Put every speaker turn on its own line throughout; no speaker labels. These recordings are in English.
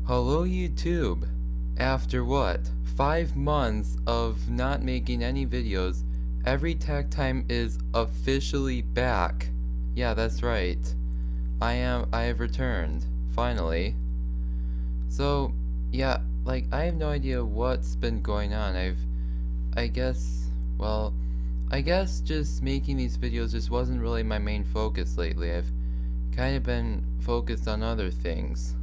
Hello YouTube! After what? 5 months of not making any videos, Every Tech Time is officially back. Yeah, that's right. I have returned, finally. So, yeah, I have no idea what's been going on. I guess, well, I guess just making these videos just wasn't really my main focus lately. I've kind of been focused on other things.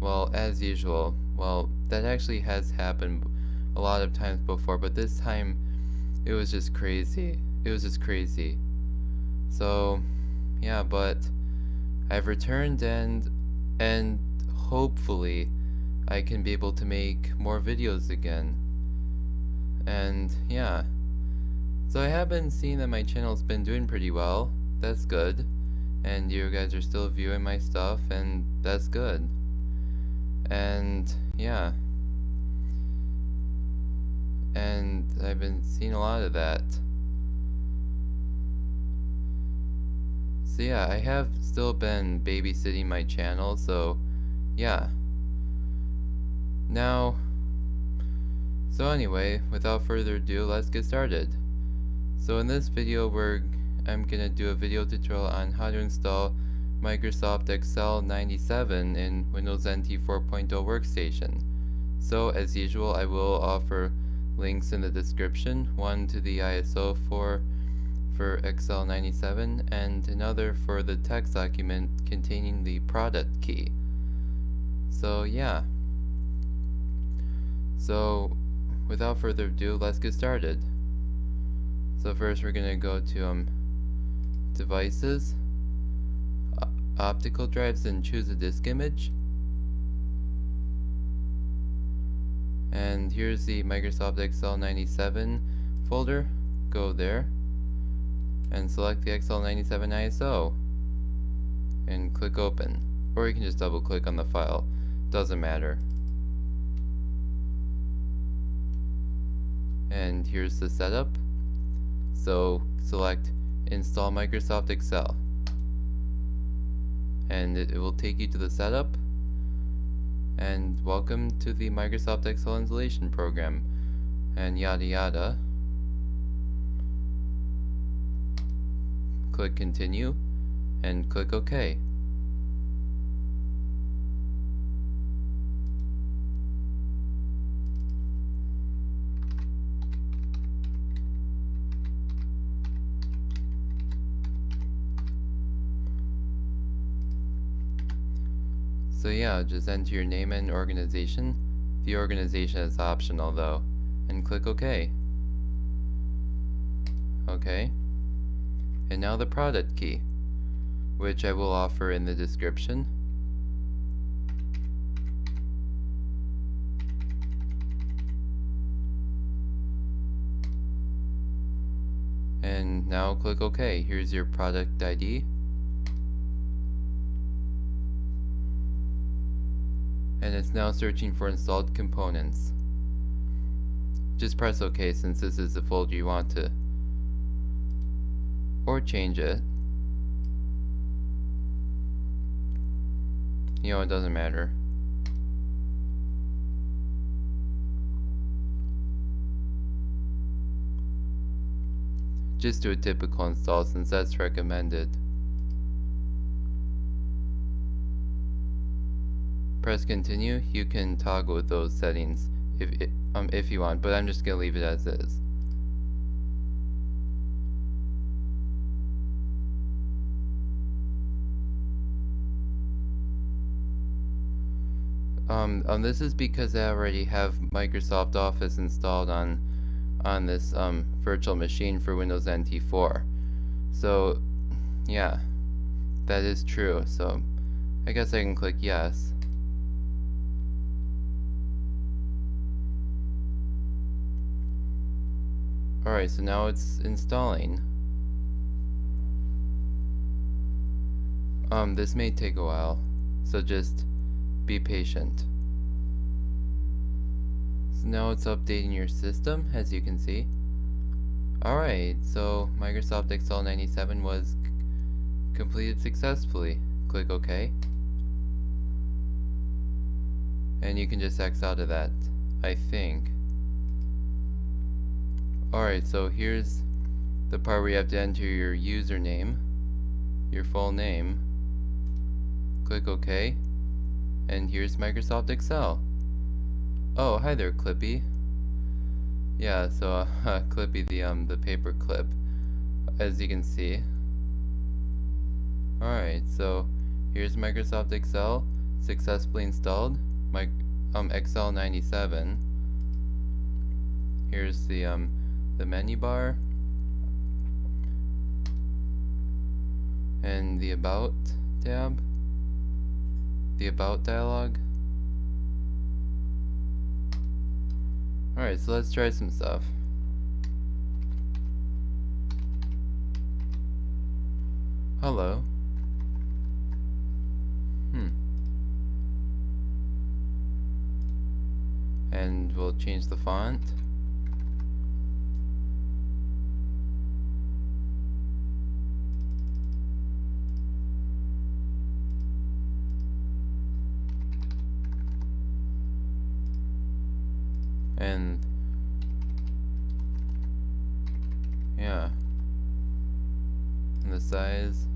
Well, as usual. Well, that actually has happened a lot of times before, but this time it was just crazy. It was just crazy. So, yeah, but I've returned and hopefully I can be able to make more videos again. And yeah. So I have been seeing that my channel's been doing pretty well. That's good. And you guys are still viewing my stuff, and that's good. And yeah, and I've been seeing a lot of that. So yeah, I have still been babysitting my channel, so yeah. So anyway, without further ado, let's get started. So in this video I'm gonna do a video tutorial on how to install Microsoft Excel 97 in Windows NT 4.0 workstation. So as usual, I will offer links in the description, one to the ISO for Excel 97 and another for the text document containing the product key. So yeah. So without further ado, let's get started. So first we're gonna go to devices, optical drives, and choose a disk image. And here's the Microsoft Excel 97 folder. Go there and select the Excel 97 ISO and click open, or you can just double click on the file, doesn't matter. And here's the setup. So select install Microsoft Excel and it will take you to the setup. And welcome to the Microsoft Excel installation program, and yada yada. Click continue and click OK. So yeah, just enter your name and organization. The organization is optional though, and click OK. Okay. And now the product key, which I will offer in the description. And now click OK. Here's your product ID. And it's now searching for installed components. Just press OK since this is the folder you want to, or change it. You know, it doesn't matter. Just do a typical install since that's recommended. Press continue. You can toggle with those settings if you want, but I'm just gonna leave it as is. This is because I already have Microsoft Office installed on this virtual machine for Windows NT 4. So yeah, that is true. So I guess I can click yes. Alright, so now it's installing. This may take a while, so just be patient. So now it's updating your system, as you can see. Alright, so Microsoft Excel 97 was completed successfully. Click OK. and you can just X out of that, I think. Alright, so here's the part where you have to enter your username, your full name, click OK, and here's Microsoft Excel. Oh, hi there, Clippy. Yeah, so Clippy, the paper clip, as you can see. Alright, so here's Microsoft Excel successfully installed. Excel 97. Here's the menu bar and the About tab, the About dialog. Alright, so let's try some stuff. Hello. And we'll change the font. And yeah, and the size.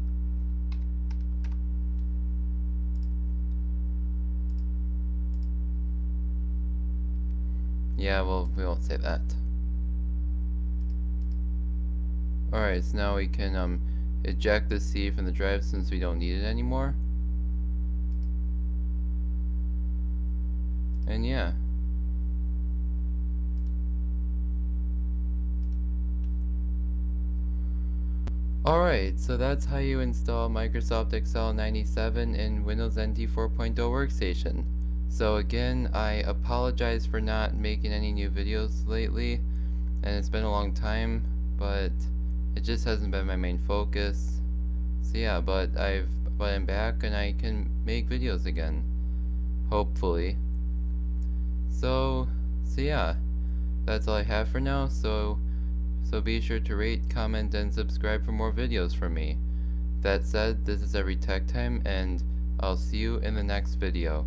Yeah, well, we won't say that. Alright, so now we can eject the C from the drive since we don't need it anymore. And yeah. Alright, so that's how you install Microsoft Excel 97 in Windows NT 4.0 Workstation. So again, I apologize for not making any new videos lately, and it's been a long time, but it just hasn't been my main focus. So yeah, but I'm back and I can make videos again, hopefully. So yeah, that's all I have for now. So be sure to rate, comment, and subscribe for more videos from me. That said, this is Every Tech Time, and I'll see you in the next video.